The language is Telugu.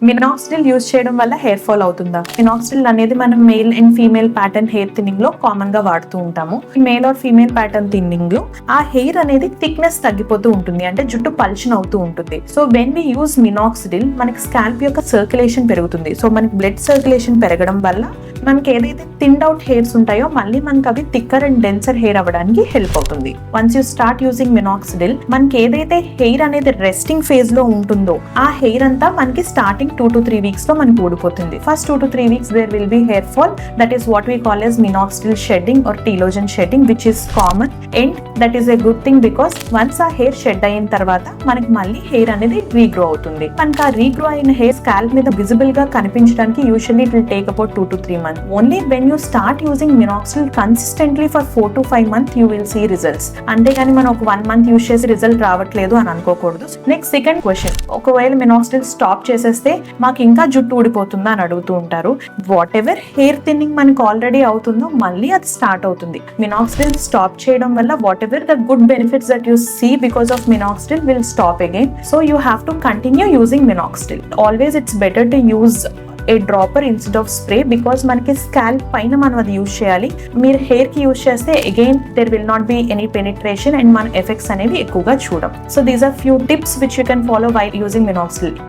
మినాక్సిడిల్ యూజ్ చేయడం వల్ల హెయిర్ ఫాల్ అవుతుందా? మినాక్సిడిల్ అనేది మనం male and female pattern hair thinning లో కామన్ గా వాడుతూ ఉంటాము. Male or female pattern thinning లో ఆ హెయిర్ అనేది థిక్నెస్ తగ్గిపోతూ ఉంటుంది, అంటే జుట్టు పల్చన అవుతూ ఉంటుంది. So when we use minoxidil మనకి స్కాల్ప్ యొక్క సర్క్యులేషన్ పెరుగుతుంది. సో మనకి బ్లడ్ సర్క్యులేషన్ పెరగడం వల్ల మనకి ఏదైతే థిన్డ్ అవుట్ హెయిర్స్ ఉంటాయో మళ్ళీ మనకి అవి థిక్కర్ అండ్ డెన్సర్ హెయిర్ అవ్వడానికి హెల్ప్ అవుతుంది. Once you start using minoxidil, మనకి ఏదైతే హెయిర్ అనేది రెస్టింగ్ ఫేజ్ లో ఉంటుందో ఆ హెయిర్ అంతా మనకి స్టార్టింగ్ 2 to 3 weeks లో మనకి ఊడిపోతుంది. First 2 to 3 weeks there will be hair fall, that is what we call as minoxidil shedding or telogen shedding, which is common and that is a good thing because once ఆ హెయిర్ షెడ్ అయిన తర్వాత మనకి మళ్ళీ హెయిర్ అనేది రీగ్రో అవుతుంది. మనకి ఆ రీగ్రో అయిన హెయిర్ స్కాల్ప్ మీద విజిబుల్ గా కనిపించడానికి usually it will take about 2 to 3 months. Only when you start using minoxidil consistently for 4 to 5 months you will see results. అంతేగాని మనం ఒక 1 month యూజ్ చేసి రిజల్ట్ రావట్లేదు అని అనుకోకూడదు. నెక్స్ట్ సెకండ్ క్వశ్చన్, ఒకవేళ మినాక్సిడిల్ స్టాప్ చేసేస్తే మాకు ఇంకా జుట్టు ఊడిపోతుందా అని అడుగుతూ ఉంటారు. వాట్ ఎవర్ హెయిర్ థిన్నింగ్ మనకు ఆల్రెడీ అవుతుందో మళ్ళీ అది స్టార్ట్ అవుతుంది. మినాక్సిడిల్ స్టాప్ చేయడం వల్ల whatever the good benefits that you see because of minoxidil will stop again. So you have to continue using minoxidil. Always it's better to use a dropper instead of spray because మనకి స్కాల్ప్ పైన మనం అది యూజ్ చేయాలి. మీరు హెయిర్ కి యూజ్ చేస్తే again there will not be any penetration and మన ఎఫెక్ట్స్ అనేవి ఎక్కువగా చూడం. So these are few tips which you can follow while using minoxidil.